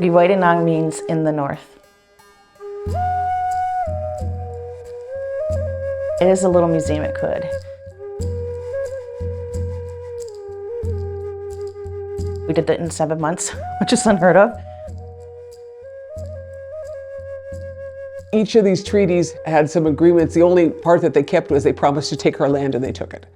Giwaitinang means in the north. It is a little museum at Cood. We did it in 7 months, which is unheard of. Each of these treaties had some agreements. The only part that they kept was they promised to take our land, and they took it.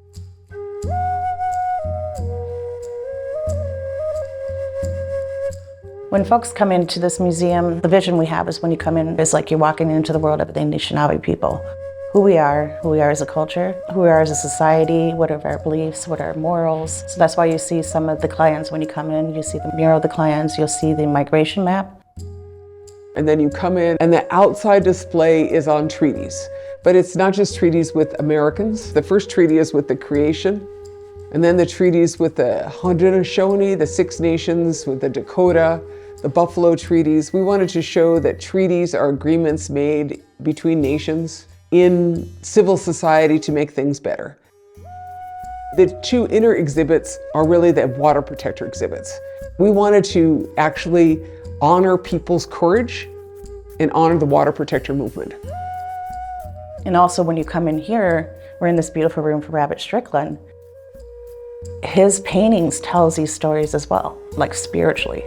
When folks come into this museum, the vision we have is when you come in, it's like you're walking into the world of the Anishinaabe people. Who we are as a culture, who we are as a society, what are our beliefs, what are our morals. So that's why you see some of the clans when you come in, you see the mural of the clans, you'll see the migration map. And then you come in, and the outside display is on treaties. But it's not just treaties with Americans. The first treaty is with the Creation, and then the treaties with the Haudenosaunee, the Six Nations, with the Dakota, the Buffalo treaties. We wanted to show that treaties are agreements made between nations in civil society to make things better. The two inner exhibits are really the water protector exhibits. We wanted to actually honor people's courage and honor the water protector movement. And also when you come in here, we're in this beautiful room for Rabbit Strickland. His paintings tells these stories as well, like spiritually.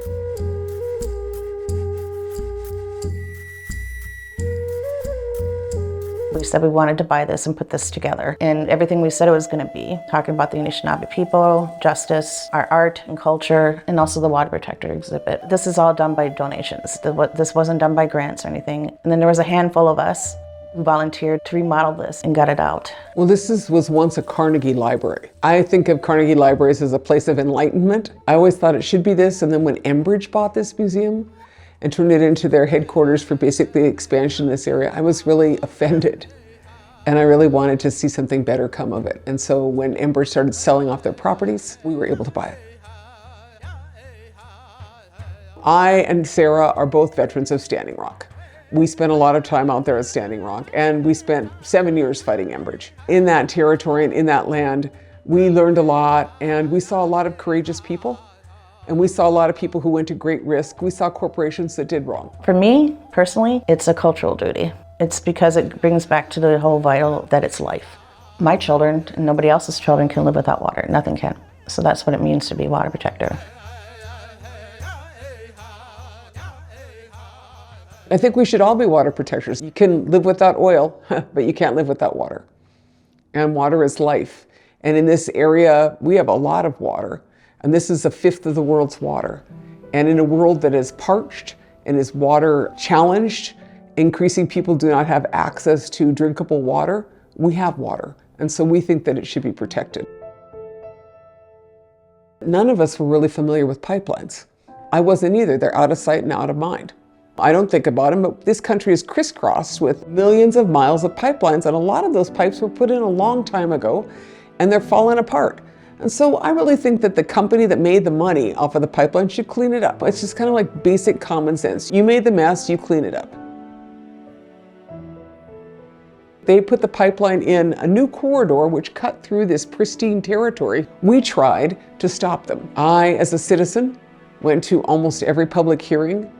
We said we wanted to buy this and put this together. And everything we said it was going to be, talking about the Anishinaabe people, justice, our art and culture, and also the water protector exhibit. This is all done by donations. This wasn't done by grants or anything. And then there was a handful of us who volunteered to remodel this and gut it out. Well, this was once a Carnegie Library. I think of Carnegie Libraries as a place of enlightenment. I always thought it should be this, and then when Enbridge bought this museum and turned it into their headquarters for basically expansion in this area, I was really offended. And I really wanted to see something better come of it. And so when Enbridge started selling off their properties, we were able to buy it. I and Sarah are both veterans of Standing Rock. We spent a lot of time out there at Standing Rock, and we spent 7 years fighting Enbridge. In that territory and in that land, we learned a lot, and we saw a lot of courageous people. And we saw a lot of people who went to great risk. We saw corporations that did wrong. For me, personally, it's a cultural duty. It's because it brings back to the whole vital that it's life. My children and nobody else's children can live without water. Nothing can. So that's what it means to be a water protector. I think we should all be water protectors. You can live without oil, but you can't live without water. And water is life. And in this area, we have a lot of water. And this is a fifth of the world's water. And in a world that is parched and is water challenged, increasing people do not have access to drinkable water, we have water. And so we think that it should be protected. None of us were really familiar with pipelines. I wasn't either. They're out of sight and out of mind. I don't think about them, but this country is crisscrossed with millions of miles of pipelines, and a lot of those pipes were put in a long time ago, and they're falling apart. And so I really think that the company that made the money off of the pipeline should clean it up. It's just kind of like basic common sense. You made the mess, you clean it up. They put the pipeline in a new corridor which cut through this pristine territory. We tried to stop them. I, as a citizen, went to almost every public hearing.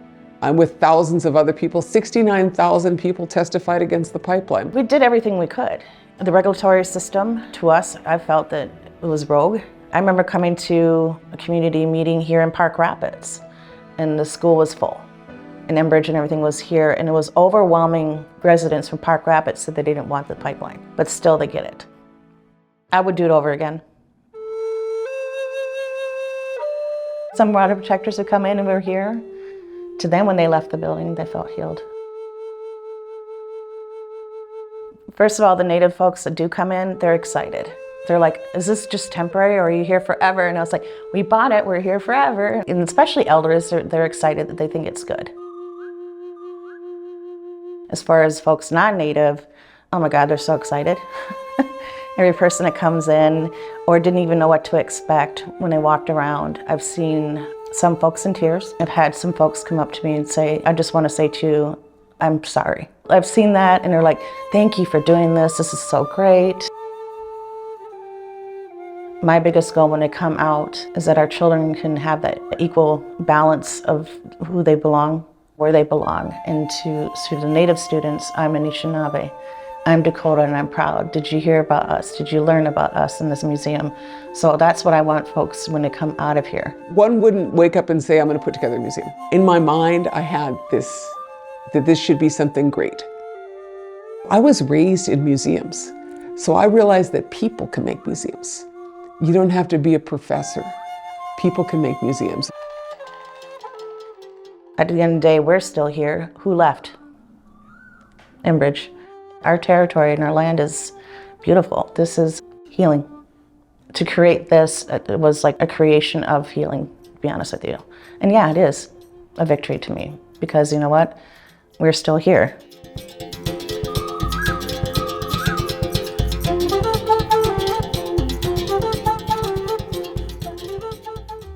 I'm with thousands of other people. 69,000 people testified against the pipeline. We did everything we could. The regulatory system, to us, I felt that it was rogue. I remember coming to a community meeting here in Park Rapids, and the school was full. And Enbridge and everything was here, and it was overwhelming. Residents from Park Rapids said they didn't want the pipeline, but still they get it. I would do it over again. Some water protectors would come in and were here. To them, when they left the building, they felt healed. First of all, the Native folks that do come in, they're excited. They're like, is this just temporary or are you here forever? And I was like, we bought it, we're here forever. And especially elders, they're excited that they think it's good. As far as folks non-Native, oh my God, they're so excited. Every person that comes in or didn't even know what to expect when they walked around. I've seen some folks in tears. I've had some folks come up to me and say, I just want to say to you, I'm sorry. I've seen that and they're like, thank you for doing this. This is so great. My biggest goal when they come out is that our children can have that equal balance of who they belong, where they belong. And to the Native students, I'm Anishinaabe, I'm Dakota, and I'm proud. Did you hear about us? Did you learn about us in this museum? So that's what I want folks when they come out of here. One wouldn't wake up and say, I'm going to put together a museum. In my mind, I had this, that this should be something great. I was raised in museums, so I realized that people can make museums. You don't have to be a professor. People can make museums. At the end of the day, we're still here. Who left? Enbridge. Our territory and our land is beautiful. This is healing. To create this, it was like a creation of healing, to be honest with you. And yeah, it is a victory to me because you know what? We're still here.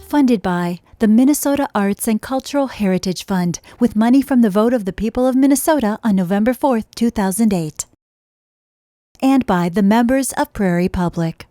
Funded by the Minnesota Arts and Cultural Heritage Fund with money from the vote of the people of Minnesota on November 4th, 2008. And by the members of Prairie Public.